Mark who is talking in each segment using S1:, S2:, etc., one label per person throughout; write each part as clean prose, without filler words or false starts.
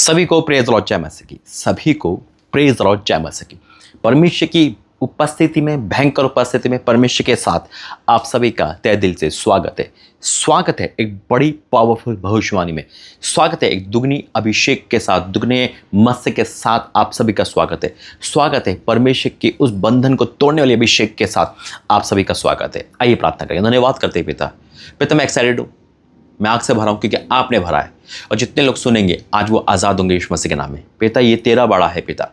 S1: सभी को praise Lord जय मसीह की, सभी को प्रेज लॉर्ड जय मसीह की। परमेश्वर की उपस्थिति में, भयंकर उपस्थिति में, परमेश्वर के साथ आप सभी का तहे दिल से स्वागत है। स्वागत है एक बड़ी पावरफुल भविष्यवाणी में। स्वागत है एक दुगनी अभिषेक के साथ, दुगने मत्स्य के साथ आप सभी का स्वागत है। स्वागत है परमेश्वर के उस बंधन को तोड़ने वाले अभिषेक के साथ आप सभी का स्वागत है। आइए प्रार्थना करें। धन्यवाद करते हैं पिता, मैं एक्साइटेड हूँ, मैं आग से भरा हूँ क्योंकि आपने भरा है और जितने लोग सुनेंगे आज वो आज़ाद होंगे यीशु मसीह के नाम में। पिता ये तेरा बड़ा है पिता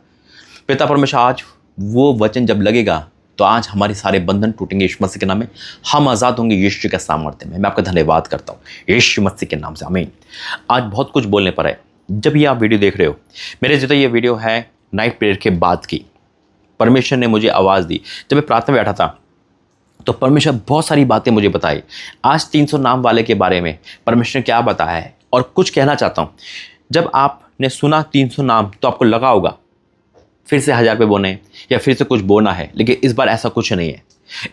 S1: परमेश्वर, आज वो वचन जब लगेगा तो आज हमारे सारे बंधन टूटेंगे यीशु मसीह के नाम में। हम आज़ाद होंगे यीशु के सामर्थ्य में। मैं आपका धन्यवाद करता हूँ यीशु मसीह के नाम से, आमीन। आज बहुत कुछ बोलने पर है। जब ये आप वीडियो देख रहे हो, मेरे जितना ये वीडियो है नाइट प्रेयर के बाद की, परमेश्वर ने मुझे आवाज़ दी। जब मैं प्रार्थना में बैठा था तो परमेश्वर बहुत सारी बातें मुझे बताई। आज 300 नाम वाले के बारे में परमेश्वर ने क्या बताया है और कुछ कहना चाहता हूँ। जब आपने सुना 300 नाम तो आपको लगा होगा फिर से 1000 पे बोने या फिर से कुछ बोना है, लेकिन इस बार ऐसा कुछ नहीं है।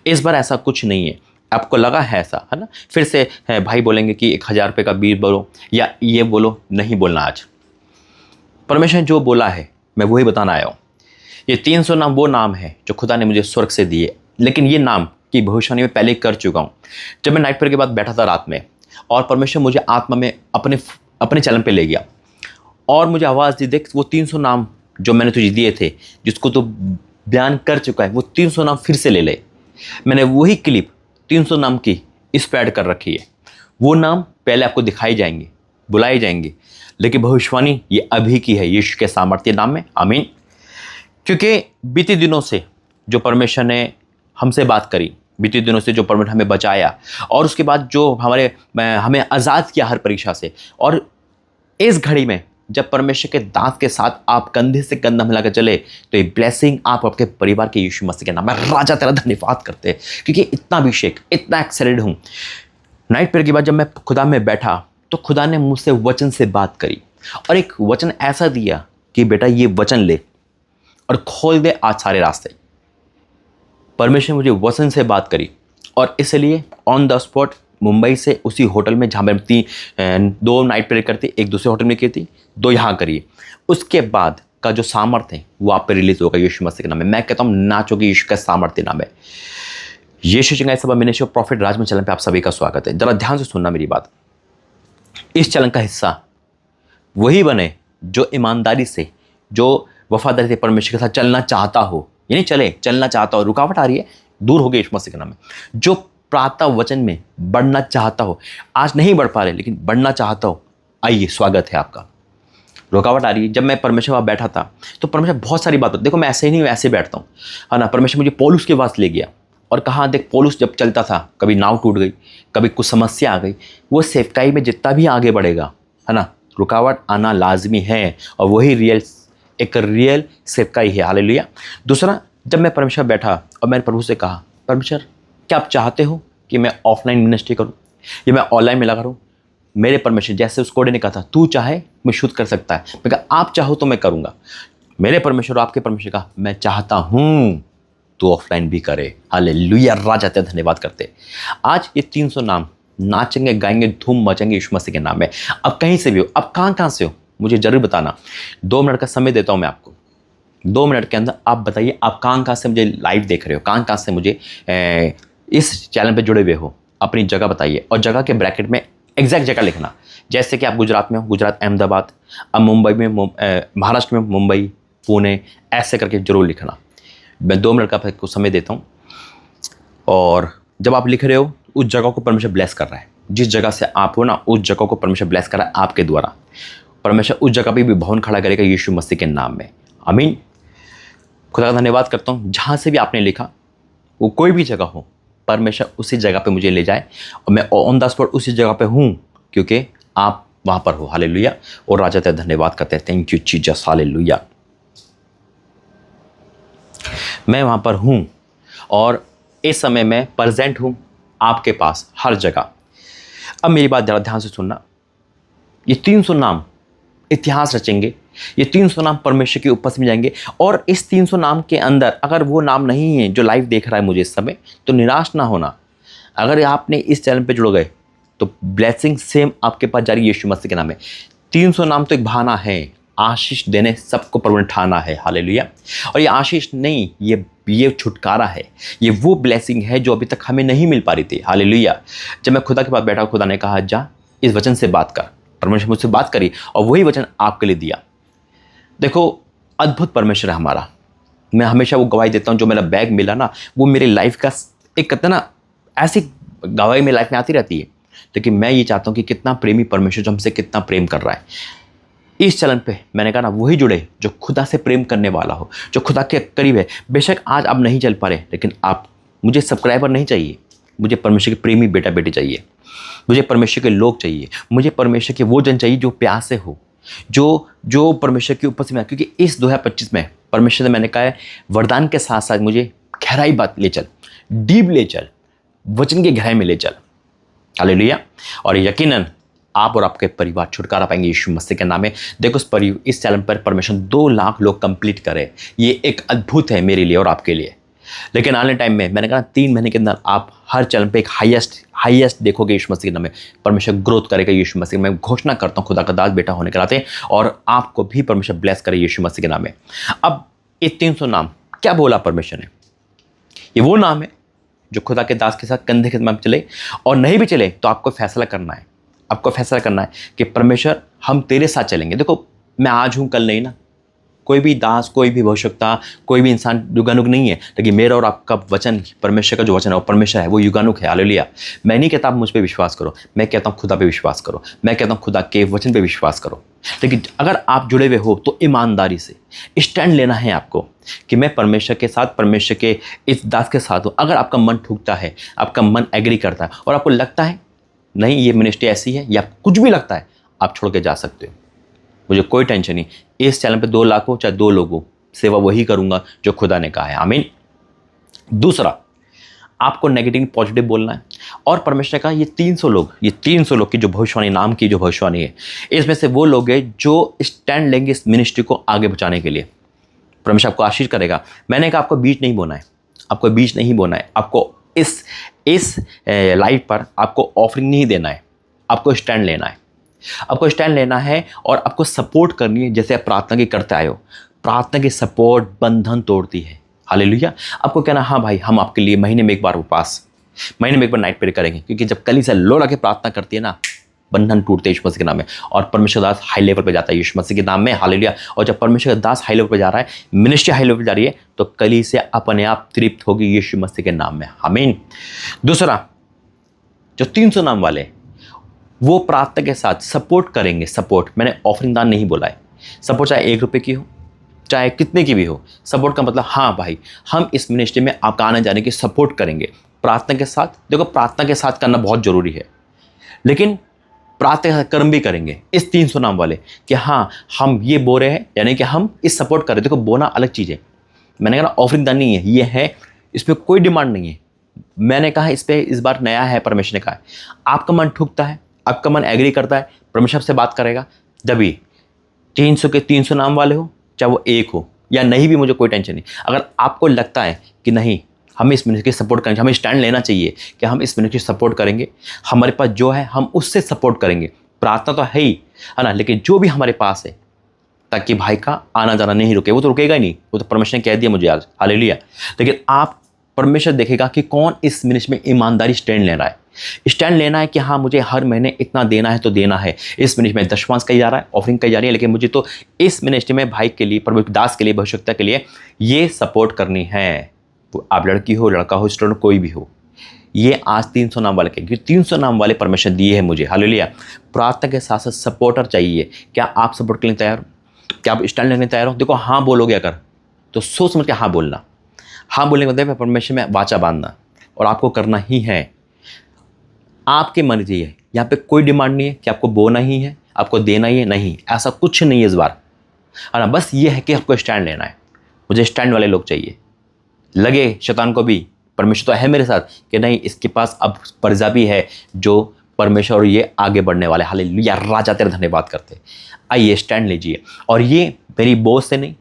S1: इस बार ऐसा कुछ नहीं है। आपको लगा है ऐसा, है ना, फिर से भाई बोलेंगे कि 1000 रुपये का बीज बोलो या ये बोलो, नहीं बोलना। आज परमेश्वर जो बोला है मैं वही बताना आया हूँ। ये 300 नाम वो नाम है जो खुदा ने मुझे स्वर्ग से दिए, लेकिन ये नाम की भविष्यवाणी में पहले कर चुका हूँ। जब मैं नाइट प्रेयर के बाद बैठा था रात में और परमेश्वर मुझे आत्मा में अपने चलन पे ले गया और मुझे आवाज़ दी, देख वो 300 नाम जो मैंने तुझे दिए थे, जिसको तो बयान कर चुका है, वो 300 नाम फिर से ले ले। मैंने वही क्लिप 300 नाम की इस पे ऐड कर रखी है। वो नाम पहले आपको दिखाई जाएंगे, बुलाए जाएंगे, लेकिन भविष्यवाणी ये अभी की है यीशु के सामर्थ्य नाम में, आमीन। क्योंकि बीते दिनों से जो परमेश्वर ने हमसे बात करी, बीते दिनों से जो परमेश्वर हमें बचाया और उसके बाद जो हमें आज़ाद किया हर परीक्षा से, और इस घड़ी में जब परमेश्वर के दांत के साथ आप कंधे से कंधा मिलाकर चले तो ये ब्लेसिंग आप आपके परिवार के यीशु मसीह के नाम में राजा तेरा धन्यवाद करते हैं, क्योंकि इतना अभिषेक, इतना एक्साइटेड हूँ। नाइट प्रेयर के बाद जब मैं खुदा में बैठा तो खुदा ने मुझसे वचन से बात करी और एक वचन ऐसा दिया कि बेटा ये वचन ले और खोल दे आज सारे रास्ते। परमेश्वर मुझे वचन से बात करी और इसलिए ऑन द स्पॉट मुंबई से उसी होटल में जहाँ मैं 2 नाइट प्रेयर करती, एक दूसरे होटल में की थी, 2 यहाँ करिए। उसके बाद का जो सामर्थ्य है वो आप पे रिलीज होगा यीशु मसीह के नाम में। मैं कहता हूँ नाचोगे यीशु का सामर्थ्य नाम है। यीशु चंगाई सभा ministry of profit Rajmahal channel पे आप सभी का स्वागत है। जरा ध्यान से सुनना मेरी बात। इस चैनल का हिस्सा वही बने जो ईमानदारी से, जो वफादारी से परमेश्वर के साथ चलना चाहता हो, यानी चलना चाहता हो, रुकावट आ रही है, दूर हो गई यीशु मसीह के नाम में। जो प्रातः वचन में बढ़ना चाहता हो, आज नहीं बढ़ पा रहे लेकिन बढ़ना चाहता हो, आइए स्वागत है आपका। रुकावट आ रही है। जब मैं परमेश्वर वहाँ बैठा था तो परमेश्वर बहुत सारी बात, देखो मैं ऐसे ही नहीं ऐसे बैठता हूँ, है ना। परमेश्वर मुझे पौलुस के पास ले गया और कहा देख पौलुस जब चलता था, कभी नाव टूट गई, कभी कुछ समस्या आ गई, वो सेवकाई में जितना भी आगे बढ़ेगा, है ना, रुकावट आना लाजमी है और वही एक रियल सेवकाई है। हालेलुया। दूसरा, जब मैं परमेश्वर बैठा और मैंने प्रभु से कहा, परमेश्वर क्या आप चाहते हो कि मैं ऑफलाइन मिनिस्ट्री करूं या मैं ऑनलाइन मिला करूं? मेरे परमेश्वर, जैसे उस कोड़े ने कहा था, तू चाहे मैं शुद्ध कर सकता है, मैं कहा आप चाहो तो मैं करूंगा। मेरे परमेश्वर, आपके परमेश्वर कहा मैं चाहता हूं तू ऑफलाइन भी करे। हालेलुया, राजा तेरा धन्यवाद करते। आज ये 300 नाम नाचेंगे, गाएंगे, धूम मचेंगे यीशु मसीह के नाम में। अब कहीं से भी हो, अब कहाँ से हो, मुझे जरूर बताना। 2 मिनट का समय देता हूँ मैं आपको। 2 मिनट के अंदर आप बताइए आप कहाँ से मुझे लाइव देख रहे हो, कहाँ से मुझे इस चैनल पे जुड़े हुए हो। अपनी जगह बताइए और जगह के ब्रैकेट में एग्जैक्ट जगह लिखना। जैसे कि आप गुजरात में हो, गुजरात अहमदाबाद, अब मुंबई में, महाराष्ट्र में मुंबई, पुणे, ऐसे करके जरूर लिखना। मैं 2 मिनट का आपको समय देता हूँ और जब आप लिख रहे हो उस जगह को परमेश्वर ब्लेस कर रहा है। जिस जगह से आप हो ना, उस जगह को परमेश्वर ब्लेस कर रहा है आपके द्वारा। परमेश्वर उस जगह पर भी भवन खड़ा करेगा यीशु मसीह के नाम में, आमीन। खुदा का धन्यवाद करता हूँ। जहाँ से भी आपने लिखा, वो कोई भी जगह हो, परमेश्वर उसी जगह पे मुझे ले जाए और मैं ऑन द स्पॉट उसी जगह पे हूँ क्योंकि आप वहाँ पर हो। हालेलुया। और राजा तेरा धन्यवाद करते हैं, थैंक यू जीसस, हालेलुया। मैं वहाँ पर हूँ और इस समय मैं प्रेजेंट हूँ आपके पास हर जगह। अब मेरी बात ज़रा ध्यान से सुनना। ये 300 नाम इतिहास रचेंगे। ये 300 नाम परमेश्वर की उपस्थिति में जाएंगे और इस 300 नाम के अंदर अगर वो नाम नहीं है जो लाइव देख रहा है मुझे इस समय, तो निराश ना होना। अगर आपने इस चैनल पे जुड़ गए तो ब्लेसिंग सेम आपके पास जारी यीशु मसीह के नाम है। 300 नाम तो एक बहाना है, आशीष देने सबको प्रभु ने ठाना है। हालेलुया। और ये आशीष नहीं, ये छुटकारा है, ये वो ब्लेसिंग है जो अभी तक हमें नहीं मिल पा रही थी। हालेलुया। जब मैं खुदा के पास बैठा, खुदा ने कहा जा इस वचन से बात कर। परमेश्वर मुझसे बात करी और वही वचन आपके लिए दिया। देखो, अद्भुत परमेश्वर है हमारा। मैं हमेशा वो गवाही देता हूँ, जो मेरा बैग मिला ना, वो मेरी लाइफ का एक कहते ना, ऐसी गवाही मेरी लाइफ में आती रहती है। लेकिन मैं ये चाहता हूँ कि कितना प्रेमी परमेश्वर जो हमसे कितना प्रेम कर रहा है। इस चलन पे मैंने कहा ना, वही जुड़े जो खुदा से प्रेम करने वाला हो, जो खुदा के करीब है। बेशक आज आप नहीं चल पा रहे, लेकिन मुझे सब्सक्राइबर नहीं चाहिए, मुझे परमेश्वर के प्रेमी बेटा बेटी चाहिए, मुझे परमेश्वर के लोग चाहिए, मुझे परमेश्वर के वो जन चाहिए जो प्यासे हो, जो परमेश्वर की उपस्थिति में। क्योंकि इस 2025 में परमेश्वर से मैंने कहा है, वरदान के साथ साथ मुझे गहराई बात ले चल, डीप ले चल, वचन की गहराई में ले चल। हालेलुया। और यकीनन आप और आपके परिवार छुटकारा पाएंगे यीशु मसीह के नाम में। देखो, इस चैनल पर परमेश्वर 2 लाख लोग कंप्लीट करे, ये एक अद्भुत है मेरे लिए और आपके लिए। लेकिन आने टाइम में मैंने कहा 3 महीने के अंदर आप हर चैनल पे एक हाईएस्ट देखोगे यीशु मसीह के नाम में। परमेश्वर ग्रोथ करेगा यीशु मसीह। मैं घोषणा करता हूँ खुदा का दास बेटा होने के नाते, और आपको भी परमेश्वर ब्लेस करे यीशु मसीह के नाम में। अब ये 300 नाम क्या बोला परमेश्वर ने? ये वो नाम है जो खुदा के दास के साथ कंधे के साथ चले, और नहीं भी चले तो आपको फैसला करना है। आपको फैसला करना है कि परमेश्वर हम तेरे साथ चलेंगे। देखो, मैं आज हूँ कल नहीं ना। कोई भी दास, कोई भी भविष्यवक्ता, कोई भी इंसान युगानुग नहीं है, लेकिन मेरा और आपका वचन, परमेश्वर का जो वचन है वो परमेश्वर है, वो युगानुग है। हालेलुया। मैं नहीं कहता आप मुझ पे विश्वास करो, मैं कहता हूँ खुदा पे विश्वास करो, मैं कहता हूँ खुदा के वचन पे विश्वास करो। लेकिन अगर आप जुड़े हुए हो तो ईमानदारी से स्टैंड लेना है आपको कि मैं परमेश्वर के साथ, परमेश्वर के इस दास के साथ हूँ। अगर आपका मन ठुकता है, आपका मन एग्री करता है, और आपको लगता है नहीं ये मिनिस्ट्री ऐसी है, या कुछ भी लगता है, आप छोड़ के जा सकते हो। मुझे कोई टेंशन नहीं। इस चैनल पे 2 लाख हो चाहे 2 लोग हो, सेवा वही करूंगा जो खुदा ने कहा है। आमीन। दूसरा, आपको नेगेटिव पॉजिटिव बोलना है। और परमेश्वर का ये 300 लोग की जो भविष्यवाणी, नाम की जो भविष्यवाणी है, इसमें से वो लोग हैं जो स्टैंड लेंगे इस मिनिस्ट्री को आगे बढ़ाने के लिए। परमेश्वर आपको आशीष करेगा। मैंने कहा आपको बीज नहीं बोना है, आपको बीज नहीं बोना है, आपको इस लाइफ पर आपको ऑफरिंग नहीं देना है, आपको स्टैंड लेना है। आपको स्टैंड लेना है और आपको सपोर्ट करनी है, जैसे आप प्रार्थना की करते आए हो। प्रार्थना की सपोर्ट बंधन तोड़ती है। हालेलुया। आपको कहना, हाँ भाई, हम आपके लिए महीने में एक बार उपवास, महीने में एक बार नाइट प्रेयर करेंगे। क्योंकि जब कलीसिया लो लगे प्रार्थना करती है ना, बंधन टूटते हैं यीशु मसीह के नाम में, और परमेश्वर दास हाई लेवल पर जाता है यीशु मसीह के नाम में। हालेलुया। और जब परमेश्वर दास हाई लेवल पर जा रहा है, मिनिस्ट्री हाई लेवल पर जा रही है, तो कलीसिया अपने आप तृप्त होगी यीशु मसीह के नाम में। आमीन। दूसरा, जो 300 नाम वाले वो प्रार्थना के साथ सपोर्ट करेंगे। सपोर्ट, मैंने ऑफरिंग दान नहीं बोला है। सपोर्ट चाहे 1 रुपये की हो, चाहे कितने की भी हो। सपोर्ट का मतलब, हाँ भाई, हम इस मिनिस्ट्री में आपका आने जाने की सपोर्ट करेंगे प्रार्थना के साथ। देखो, प्रार्थना के साथ करना बहुत ज़रूरी है, लेकिन प्रार्थना के साथ कर्म भी करेंगे इस 300 नाम वाले, कि हाँ हम ये बो रहे हैं, यानी कि हम इस सपोर्ट करें। देखो, बोना अलग चीज़ है। मैंने कहा ऑफरिंग दान नहीं है, ये है, इसमें कोई डिमांड नहीं है। मैंने कहा इस पर इस बार नया है, परमेश्वर ने कहा है। आपका मन ठुकता है, आपका मन एग्री करता है, परमेश्वर से बात करेगा। जब भी 300 के 300 नाम वाले हो, चाहे वो 1 हो या नहीं भी, मुझे कोई टेंशन नहीं। अगर आपको लगता है कि नहीं, हमें इस मिनिस्ट्री की सपोर्ट करेंगे, हमें स्टैंड लेना चाहिए कि हम इस मिनिस्ट्री की सपोर्ट करेंगे, हमारे पास जो है हम उससे सपोर्ट करेंगे। प्रार्थना तो है ही, है ना, लेकिन जो भी हमारे पास है, ताकि भाई का आना जाना नहीं रुके। वो तो रुकेगा ही नहीं, वो तो परमेश्वर ने कह दिया मुझे आज। हालेलुया। लेकिन आप, परमेश्वर देखेगा कि कौन इस मिनिस्ट्री में ईमानदारी स्टैंड ले रहा है। स्टैंड लेना है कि हाँ, मुझे हर महीने इतना देना है तो देना है। इस मिनिस्ट्री में दशमांश कही जा रहा है, ऑफरिंग कही जा रही है, लेकिन मुझे तो इस मिनिस्ट्री में भाई के लिए, परमेश्वर दास के लिए, भविष्यवक्ता के लिए ये सपोर्ट करनी है। वो आप लड़की हो, लड़का हो, स्टूडेंट कोई भी हो। ये आज 300 नाम वाले के 300 नाम वाले परमिशन दिए हैं मुझे। हालेलुया। प्रार्थना के साथ साथ सपोर्टर चाहिए। क्या आप सपोर्ट के लिए तैयार हो? क्या आप स्टैंड लेने तैयार हो? देखो, हाँ बोलोगे अगर, तो सोच समझ के हाँ बोलना। हाँ बोलने का मतलब परमेश्वर में वाचा बांधना, और आपको करना ही है। आपकी मर्जी है, यहाँ पे कोई डिमांड नहीं है कि आपको बोना ही है, आपको देना ही है, नहीं, ऐसा कुछ नहीं है इस बार, है ना। बस ये है कि आपको स्टैंड लेना है। मुझे स्टैंड वाले लोग चाहिए। लगे शैतान को भी, परमेश्वर तो है मेरे साथ, कि नहीं, इसके पास अब पर्जा भी है जो परमेश्वर, और ये आगे बढ़ने वाले। हालेलुया। राजा तेरा धन्यवाद करते। आइए स्टैंड लीजिए। और ये मेरी बोझ से नहीं,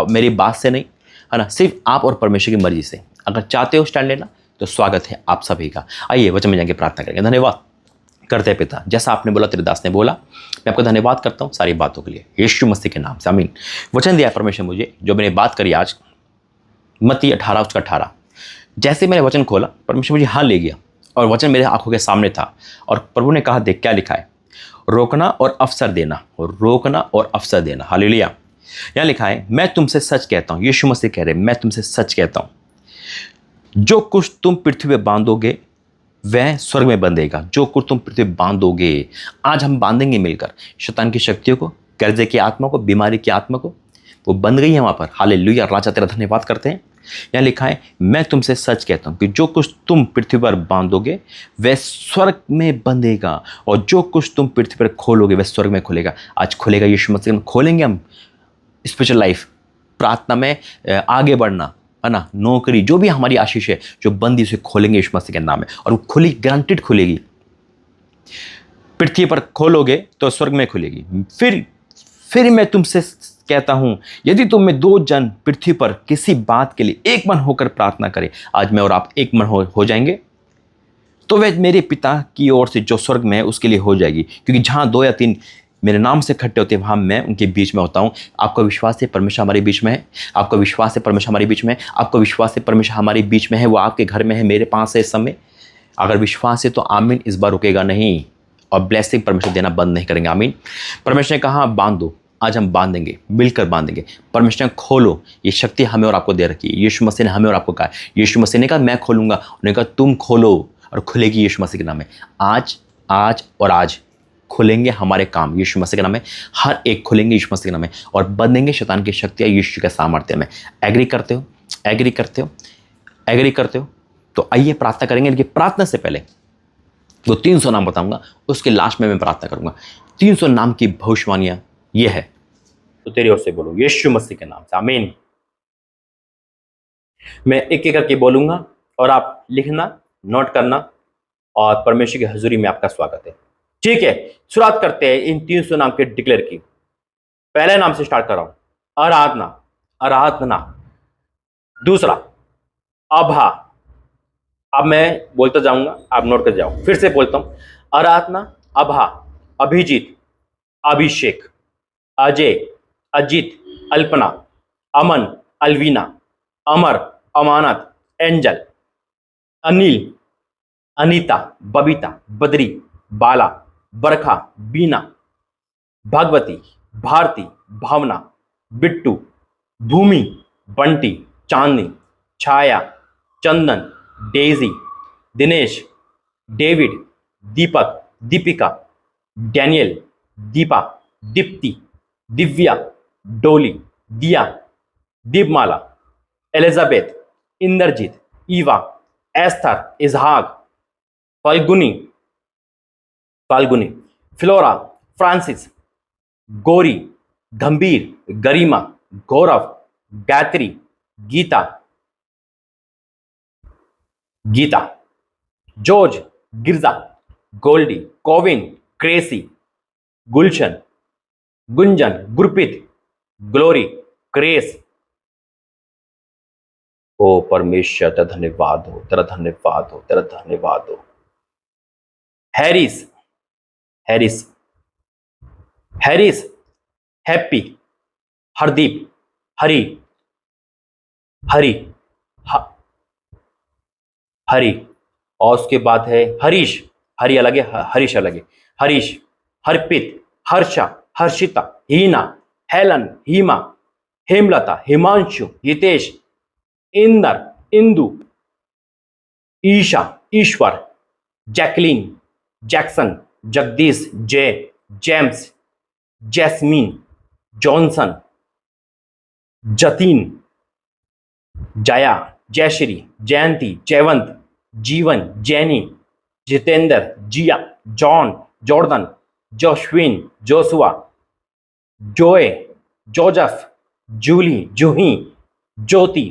S1: मेरी बात से नहीं, है ना, सिर्फ आप और परमेश्वर की मर्जी से। अगर चाहते हो स्टैंड लेना तो स्वागत है आप सभी का। आइए वचन में जाके प्रार्थना करेंगे। धन्यवाद करते हैं पिता, जैसा आपने बोला तेरे दास ने बोला, मैं आपका धन्यवाद करता हूँ सारी बातों के लिए, यीशु मसीह के नाम से आमीन। वचन दिया परमेश्वर मुझे, जो मैंने बात करी आज मत्ती 18 उसका 18, जैसे मैंने वचन खोला परमेश्वर मुझे हाँ ले गया और वचन मेरे आंखों के सामने था और प्रभु ने कहा देख क्या लिखा है, रोकना और अवसर देना, रोकना और अवसर देना। हालेलुया। यहाँ लिखा है मैं तुमसे सच कहता हूँ, यीशु मसीह कह रहे मैं तुमसे सच कहता हूँ, जो कुछ तुम पृथ्वी पे बांधोगे वह स्वर्ग में बंधेगा, जो कुछ तुम पृथ्वी बांधोगे। आज हम बांधेंगे मिलकर शैतान की शक्तियों को, कर्जे की आत्मा को, बीमारी की आत्मा को, वो बंध गई है वहां पर। हालेलुया। राजा तेरा धन्यवाद करते हैं। यहाँ लिखा है मैं तुमसे सच कहता हूं कि जो कुछ तुम पृथ्वी पर बांधोगे वह स्वर्ग में बंधेगा और जो कुछ तुम पृथ्वी पर खोलोगे वह स्वर्ग में खुलेगा। आज खुलेगा यीशु मसीह में, खोलेंगे हम स्पिरिचुअल लाइफ, प्रार्थना में आगे बढ़ना, है ना, नौकरी, जो भी हमारी आशीष है जो बंदी उसे खोलेंगे यीशु मसीह के नाम में, और वो खुली, गारंटेड खुलेगी। पृथ्वी पर खोलोगे तो स्वर्ग में खुलेगी। फिर मैं तुमसे कहता हूं यदि तुम में दो जन पृथ्वी पर किसी बात के लिए एक मन होकर प्रार्थना करें, आज मैं और आप एक मन हो जाएंगे तो वह मेरे पिता की ओर से जो स्वर्ग में है उसके लिए हो जाएगी, क्योंकि जहां दो या तीन मेरे नाम से इकट्ठे होते हैं वहां मैं उनके बीच में होता हूं। आपका विश्वास है परमेश्वर हमारे बीच में है? आपका विश्वास है परमेश्वर हमारे बीच में है? आपका विश्वास है परमेश्वर हमारे बीच में है? वो आपके घर में है, मेरे पास है इस समय। अगर विश्वास है तो आमीन, इस बार रुकेगा नहीं और ब्लेसिंग परमेश्वर देना बंद नहीं करेंगे। आमीन। परमेश्वर ने कहा बांध दो, आज हम बांधेंगे, मिलकर बांधेंगे। परमेश्वर ने खोलो, ये शक्ति हमें और आपको दे रखी है। यीशु मसीह ने हमें और आपको कहा, यीशु मसीह ने कहा मैं खोलूंगा, उन्होंने कहा तुम खोलो और खुलेगी यीशु मसीह के नाम में। आज आज और आज खुलेंगे हमारे काम यीशु मसीह के नाम में, हर एक खुलेंगे यीशु मसीह के नाम में और बंधेंगे शैतान की शक्तियां यीशु के सामर्थ्य में। एग्री करते हो? एग्री करते हो? एग्री करते हो? तो आइए प्रार्थना करेंगे। लेकिन प्रार्थना से पहले वो 300 नाम बताऊंगा, उसके लास्ट में मैं प्रार्थना करूंगा। 300 नाम की भविष्यवाणियां ये है, तो तेरी ओर से बोलो यीशु मसीह के नाम से आमीन। मैं एक एक करके बोलूंगा और आप लिखना, नोट करना, और परमेश्वर की हजूरी में आपका स्वागत है। ठीक है, शुरुआत करते हैं इन 300 नाम के डिक्लेयर की। पहले नाम से स्टार्ट कर रहा हूं, आराधना, आराधना। दूसरा अभा, अब मैं बोलता जाऊंगा, आप नोट कर जाओ। फिर से बोलता हूं, Aradhana, Abha, Abhijeet, Abhishek, Ajay, Ajit, Alpana, Aman, Alvina, Amar, Amanat, Angel, Anil, Anita, Babita, Badri, Bala, Barkha, Bina, Bhagwati, Bharti, Bhavna, Bittu, Bhumi, Bunty, Chandni, Chhaya, Chandan, Daisy, Dinesh, David, Deepak, Deepika, Daniel, Deepa, Deepti, Divya, Dolly, Diya, Deepmala, Elizabeth, Inderjeet, Eva, Esther, इजहाक, Falguni, Falguni, Flora, Francis, Gauri, Gambhir, Garima, Gaurav, Gayatri, Geeta, Geeta, George, Girja, Goldie, कोविन, Gracy, Gulshan, Gunjan, Gurpreet, Glory, cress. ओ परमेश्वर तेरा धन्यवाद हो, तेरा धन्यवाद हो, तेरा धन्यवाद हो। Harris, Harris, Harris, Happy, Hardeep, Hari, Hari, Hari, और उसके बाद है हरीश, हरी अलग है, हरीश अलग है। Harish, Harpit, Harsha, Harshita, Heena, Helen, Hema, Hemlata, Himanshu, Hitesh, Inder, Indu, Isha, Ishwar, Jacqueline, Jackson, Jagdish, Jay, James, Jasmine, Johnson, Jatin, Jaya, Jayashree, Jayanti, Jaywant, Jeevan, Jenny, Jitendra, Jiya, John, Jordan, Joshwin, Joshua, Joey, Joseph, Julie, Juhi, Jyoti,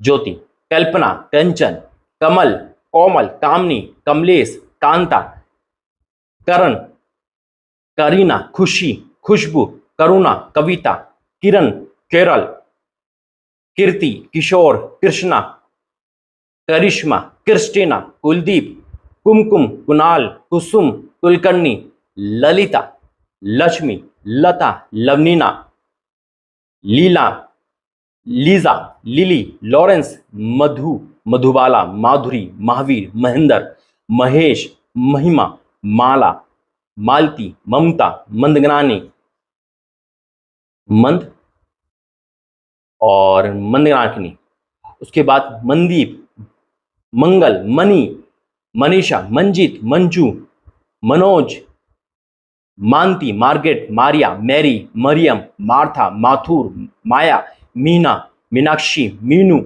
S1: Jyoti, Kalpana, Kanchan, Kamal, Komal, Kamini, Kamlesh, Kanta, Karan, Kareena, Khushi, Khushboo, Karuna, Kavita, Kiran, Kerala, Kirti, Kishore, Krishna, Karishma, Christina, Kuldeep,
S2: Kumkum, Kunal, Kusum, Kulkarni, Lalita, Lakshmi, लता, लवनीना, लीला, लीजा, लिली, लॉरेंस, मधु, मधुबाला, माधुरी, महावीर, महेंद्र, महेश, महिमा, माला, मालती, ममता, मंदग्रानी, मंद और मंदग्राकिनी। उसके बाद Mandeep, Mangal, Mani, Manisha, Manjeet, Manju, Manoj, Manti, Margaret, Maria, Mary, Mariam, Martha, Mathur, Maya, Meena, Meenakshi, Meenu,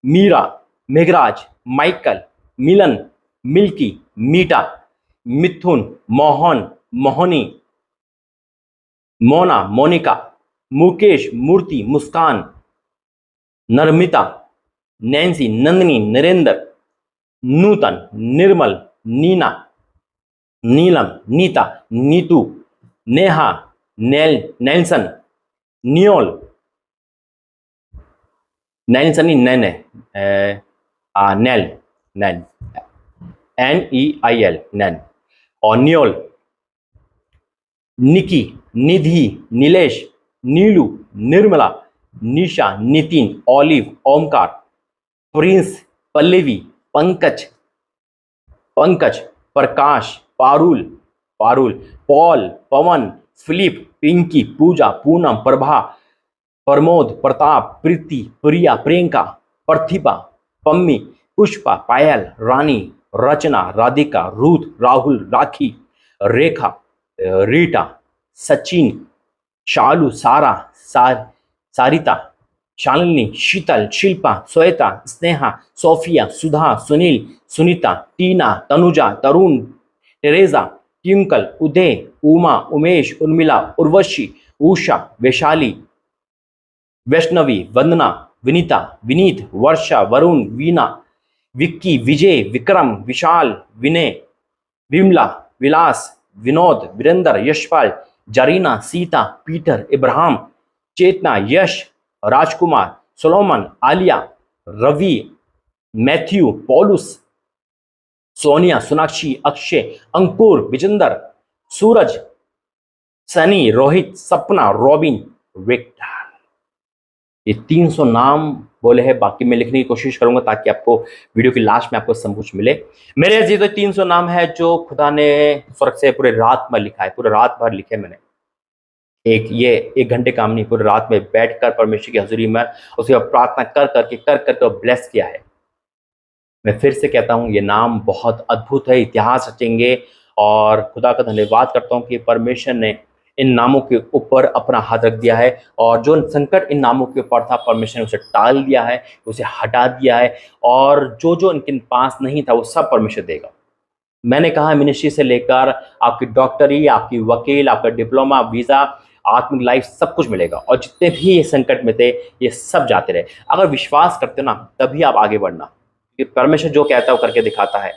S2: Meera, Meghraj, Michael, Milan, Milky, Meeta, Mithun, Mohan, Mohini, Mona, Monica, Mukesh, Murti, Muskan, Narmita, Nancy, Nandini, Narendra, Nutan, Nirmal, Neena, Neelam, Neeta, Neetu, Neha, Nelson, Noel, Nelson नहीं नैन है, नेल, नैन, NEIL, नैन, और Noel, Nikki, Nidhi, Nilesh, Neelu, Nirmala, Nisha, Nitin, Olive, Omkar, Prince, Pallavi, Pankaj, Pankaj, प्रकाश, Parul, Parul, Paul, पवन, Philip, Pinky, पूजा, पूनम, प्रभा, प्रमोद, प्रताप, प्रीति, प्रिया, प्रियंका, प्रतिभा, पम्मी, पुष्पा, पायल, रानी, रचना, Radhika, Ruth, Rahul, राखी, रेखा, रीटा, सचिन, शालू, सारा, सारिता, शालिनी, शीतल, शिल्पा, श्वेता, स्नेहा, सोफिया, सुधा, सुनील, सुनीता, टीना, तनुजा, तरुण, टेरेजा, ट्विंकल, उदय, उमा, उमेश, उर्मिला, उर्वशी, उषा, वैशाली, वैष्णवी, वंदना, विनीता, विनीत, वर्षा, वरुण, वीना, विक्की, विजय, विक्रम, विशाल, विनय, विमला, विलास, विनोद, वीरेंद्र, यशपाल, जरीना, सीता, पीटर, इब्राहिम, चेतना, यश, राजकुमार, सोलोमन, आलिया, रवि, मैथ्यू, पॉलुस, सोनिया, सोनाक्षी, अक्षय, अंकुर, विजेंदर, सूरज, सनी, रोहित, सपना, रॉबिन, विक्टर। ये 300 नाम बोले हैं, बाकी मैं लिखने की कोशिश करूंगा ताकि आपको वीडियो की लास्ट में आपको सब कुछ मिले। मेरे अजीज, तो 300 नाम है जो खुदा ने फर्क से पूरे रात में लिखा है, पूरे रात भर लिखे मैंने। ये 1 घंटे काम नहीं, पूरी रात में बैठकर परमेश्वर की हजूरी में उसके बाद प्रार्थना कर करके ब्लेस किया है। मैं फिर से कहता हूँ, ये नाम बहुत अद्भुत है, इतिहास रचेंगे। और खुदा का धन्यवाद करता हूँ कि परमेश्वर ने इन नामों के ऊपर अपना हाथ रख दिया है, और जो संकट इन नामों के ऊपर था परमेश्वर ने उसे टाल दिया है, उसे हटा दिया है, और जो जो इनके पास नहीं था वो सब परमेश्वर देगा। मैंने कहा, मिनिस्ट्री से लेकर आपकी डॉक्टरी, आपकी वकील, आपका डिप्लोमा, वीज़ा, आत्मिक लाइफ, सब कुछ मिलेगा। और जितने भी ये संकट में थे ये सब जाते रहे। अगर विश्वास करते हो ना, तभी आप आगे बढ़ना, क्योंकि परमेश्वर जो कहता है वो करके दिखाता है।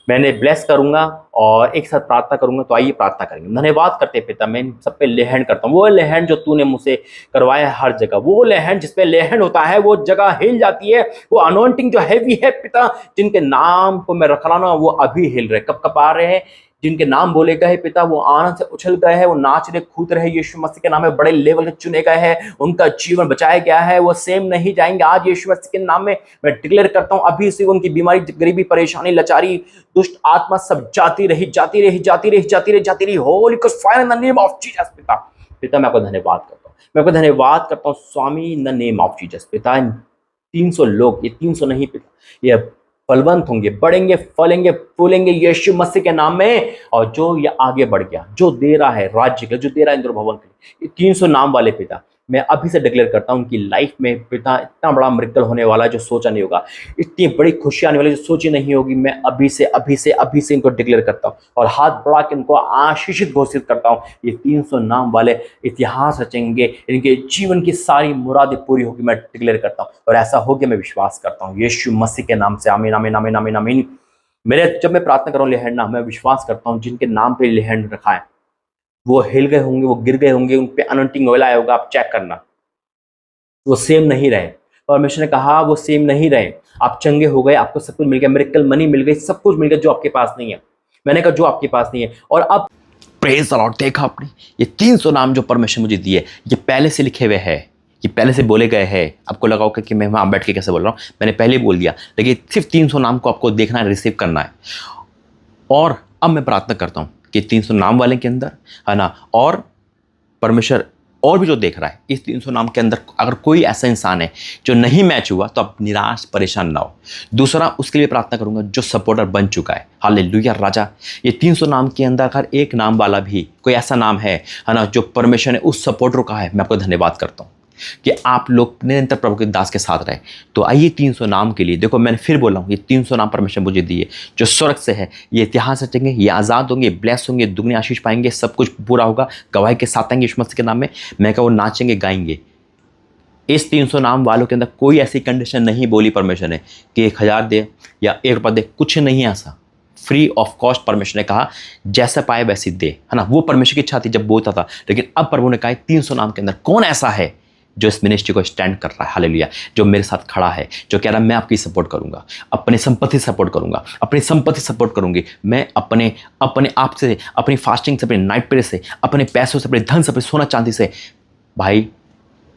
S2: मैंने ब्लेस करूंगा और एक साथ प्रार्थना करूंगा, तो आइए प्रार्थना करेंगे। धन्यवाद करते पिता, मैं इन सब पे लेहन करता हूँ। वो लेहन जो तूने मुझसे करवाया है हर जगह, वो लेहन जिसपे लेहन होता है वो जगह हिल जाती है। वो अनॉइंटिंग जो हैवी है पिता, जिनके नाम को मैं रख रहा हूँ वो अभी हिल रहे, कब कब आ रहे हैं। जिनके नाम बोले गए पिता वो आनंद से उछल गए हैं, वो नाच रहे, कूद रहे। यीशु मसीह के नाम में बड़े लेवल के चुने गए हैं, उनका जीवन बचाया गया है, वो सेम नहीं जाएंगे। आज यीशु मसीह के नाम में मैं डिक्लेयर करता हूँ, अभी से उनकी बीमारी, गरीबी, परेशानी, लाचारी, दुष्ट आत्मा सब जाती रही, जाती रही, जाती रही, जाती रही, जाती रही। Holi God fire in the name of Jesus. पिता पिता मैं आपको धन्यवाद करता हूँ, मैं आपको धन्यवाद करता हूँ स्वामी, in the name of Jesus. पिता 300 लोग, ये 300 नहीं पिता, ये फलवंत होंगे, बढ़ेंगे, फलेंगे, फूलेंगे यीशु मसीह के नाम में। और जो ये आगे बढ़ गया, जो दे रहा है राज्य के, जो दे रहा है इंद्र भवन के, ये 300 नाम वाले पिता, मैं अभी से डिक्लेयर करता हूँ कि लाइफ में पिता इतना बड़ा मिरेकल होने वाला है जो सोचा नहीं होगा, इतनी बड़ी खुशी आने वाली जो सोची नहीं होगी। मैं अभी से इनको डिक्लेयर करता हूँ और हाथ बढ़ा के इनको आशीषित घोषित करता हूँ। ये 300 नाम वाले इतिहास रचेंगे, इनके जीवन की सारी मुरादें पूरी होगी, मैं डिक्लेयर करता हूँ। और ऐसा हो गया, मैं विश्वास करता हूँ यीशु मसीह के नाम से। आमीन, आमीन, आमीन, आमीन, आमीन। मेरे जब मैं प्रार्थना कर रहा हूँ लेहन नाम, मैं विश्वास करता हूँ जिनके नाम पे लेहन रखा है वो हिल गए होंगे, वो गिर गए होंगे, उन पे अनॉइंटिंग ऑयल आया होगा। आप चेक करना, वो सेम नहीं रहे। परमेश्वर ने कहा वो सेम नहीं रहे। आप चंगे हो गए, आपको सब कुछ मिल गया, मिरेकल मनी मिल गई, सब कुछ मिल गया जो आपके पास नहीं है। मैंने कहा जो आपके पास नहीं है। और अब
S1: प्रेज द लॉर्ड, देखा आपने, ये 300 नाम जो परमेश्वर मुझे दिए, ये पहले से लिखे हुए हैं, ये पहले से बोले गए हैं। आपको लगा होगा कि मैं वहाँ बैठ के कैसे बोल रहा हूँ, मैंने पहले ही बोल दिया, लेकिन सिर्फ 300 नाम को आपको देखना है, रिसीव करना है। और अब मैं प्रार्थना करता हूँ कि 300 नाम वाले के अंदर, है ना, और परमेश्वर और भी जो देख रहा है इस 300 नाम के अंदर, अगर कोई ऐसा इंसान है जो नहीं मैच हुआ तो आप निराश परेशान ना हो। दूसरा, उसके लिए प्रार्थना करूंगा जो सपोर्टर बन चुका है। हालेलुया राजा, ये 300 नाम के अंदर अगर एक नाम वाला भी कोई ऐसा नाम है ना, जो परमेश्वर ने उस सपोर्टर का है, मैं आपको धन्यवाद करता हूँ कि आप लोग निरंतर प्रभु के दास के साथ रहे। तो आइए 300 नाम के लिए, देखो मैंने फिर बोला हूँ, ये 300 नाम परमेश्वर मुझे दिए जो स्वर्ग से है। ये इतिहास रचेंगे, ये आज़ाद होंगे, ब्लेस होंगे, दुगनी आशीष पाएंगे, सब कुछ पूरा होगा, गवाही के साथ आएंगे यीशु मसीह के नाम में। मैं कहा वो नाचेंगे गाएंगे। इस 300 नाम वालों के अंदर कोई ऐसी कंडीशन नहीं बोली परमेश्वर ने कि 1000 दे या 1 रुपया दे, कुछ नहीं ऐसा। फ्री ऑफ कॉस्ट परमेश्वर ने कहा जैसा पाए वैसे दे, है ना। वो परमेश्वर की इच्छा थी जब बोलता था, लेकिन अब प्रभु ने कहा 300 नाम के अंदर कौन ऐसा है जो इस मिनिस्ट्री को स्टैंड कर रहा है, हालेलुया, जो मेरे साथ खड़ा है, जो कह रहा है मैं आपकी सपोर्ट करूंगा, अपनी संपत्ति सपोर्ट करूंगा, अपनी संपत्ति सपोर्ट करूंगी, मैं अपने आप से, अपनी फास्टिंग से, अपने नाइट प्रेयर से, अपने पैसों से, अपने धन से, अपने सोना चांदी से, भाई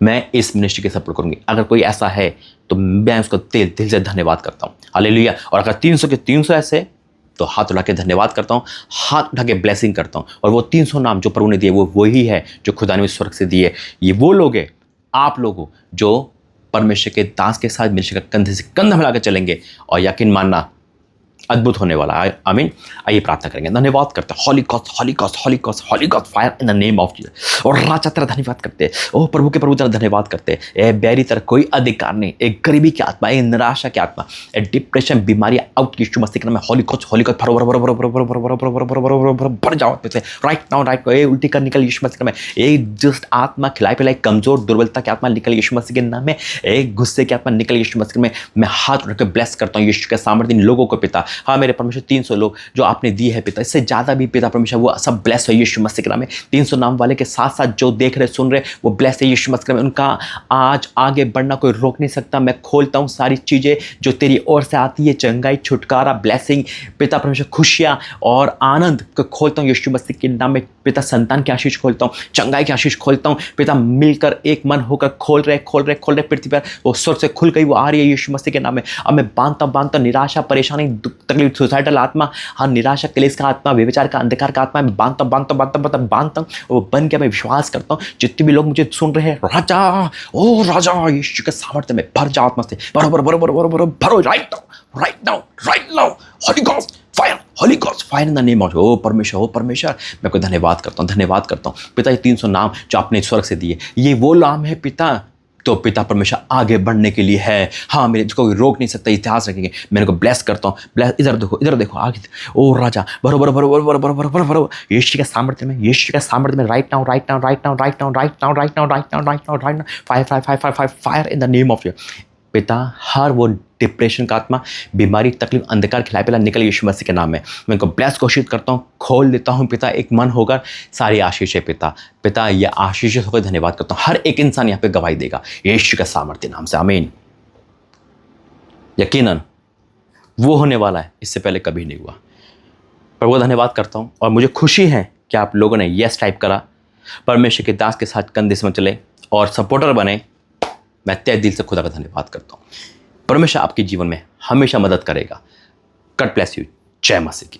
S1: मैं इस मिनिस्ट्री की सपोर्ट करूंगी। अगर कोई ऐसा है तो मैं उसको दिल से धन्यवाद करता हूँ, हालेलुया। और अगर 300 के 300 ऐसे, तो हाथ उठा के धन्यवाद करता हूँ, हाथ उठा के ब्लेसिंग करता हूँ। और वो 300 नाम जो प्रभु ने दिए वो वही है जो खुदा ने स्वर्ग से दिए। ये वो लोग हैं, आप लोग हो, जो परमेश्वर के दास के साथ मिनिस्ट्री का कंधे से कंधा मिलाकर चलेंगे, और यकीन मानना अद्भुत होने वाला है। आमीन। आइए प्रार्थना करेंगे, धन्यवाद करते हैं। Holy Ghost, Holy Ghost, Holy Ghost, Holy Ghost fire in the name of Jesus. और राजा तेरा धन्यवाद करते हैं, ओह प्रभु के प्रभु तेरा धन्यवाद करते हैं। ए बैरी तरह कोई अधिकार नहीं, एक गरीबी की आत्मा, एक निराशा की आत्मा, ए डिप्रेशन, बीमारी आउट यीशु मसीह के नाम में। हॉली गॉस्ट, हॉली गॉस्ट भरो भरो भरो भरो भरो भरो भरो भरो भरो भरो भरो भरो भर जाओ राइट नाउ, राइट नाउ। ए उल्टी कर निकल यीशु मसीह के नाम में। ए जस्ट आत्मा खिलाई पिलाई कमजोर दुर्बलता की आत्मा निकल यीशु मसीह के नाम में। एक गुस्से की आत्मा निकल यीशु मसीह में। मैं हाथ उठा के ब्लेस करता हूँ यीशु के सामर्थ्य इन लोगों को पिता। हाँ मेरे परमेश्वर, 300 लोग जो आपने दिए हैं पिता, इससे ज्यादा भी पिता परमेश्वर, वो सब ब्लेस है यीशु मसीह के नाम में। 300 नाम वाले के साथ साथ जो देख रहे सुन रहे वो ब्लेस है यीशु मसीह के नाम में। उनका आज आगे बढ़ना कोई रोक नहीं सकता। मैं खोलता हूँ सारी चीजें जो तेरी ओर से आती है, चंगाई, छुटकारा, ब्लेसिंग पिता परमेश्वर, खुशियां और आनंद को खोलता हूँ यीशु मसीह के नाम में पिता। संतान की आशीष खोलता हूँ, चंगाई की आशीष खोलता हूँ पिता। मिलकर एक मन होकर खोल रहे पृथ्वी पर, वो स्वर्ग से खुल गई, वो आ रही है यीशु मसीह के नाम में। अब मैं बांधता निराशा, परेशानी, तकलीफ, सुसाइडल आत्मा, हाँ निराशा, क्लेश का आत्मा, व्यभिचार का, अंधकार का आत्मा, मैं बांधता हूँ। वो बन के मैं विश्वास करता हूँ जितने भी लोग मुझे सुन रहे हैं, राजा, ओ राजा, यीशु के सामर्थ्य में भर जा आत्मा से, भरो right now. Holy Ghost fire, Holy Ghost fire in the name of, ओ परमेश्वर, मैं को धन्यवाद करता हूँ पिता। ये 300 नाम जो आपने स्वर्ग से दिए, ये वो नाम है पिता, तो पिता परमेश्वर आगे बढ़ने के लिए है। हाँ मेरे कोई रोक नहीं सकता, इतिहास रखेंगे। मैंने को ब्लेस करता हूँ, ब्लेस। इधर देखो आगे, ओ राजा, बरो यीशु के सामर्थ्य में, right now, fire in the name of पिता। हर वो डिप्रेशन का आत्मा, बीमारी, तकलीफ, अंधकार, खिलाई पिला निकल यीशु मसीह के नाम में। मैं इनको ब्लेस घोषित करता हूँ, खोल देता हूँ पिता, एक मन होकर सारी आशीष है पिता। ये आशीष होकर धन्यवाद करता हूँ। हर एक इंसान यहाँ पे गवाही देगा यीशु के सामर्थ्य नाम से, आमीन। यकीनन वो होने वाला है, इससे पहले कभी नहीं हुआ। प्रभु धन्यवाद करता हूँ, और मुझे खुशी है कि आप लोगों ने यस टाइप करा, परमेश्वर के दास के साथ कंधे से चले और सपोर्टर बने। मैं तहे दिल से खुदा का धन्यवाद करता हूँ। परमेश्वर आपके जीवन में हमेशा मदद करेगा। God bless you. जय मसीह की।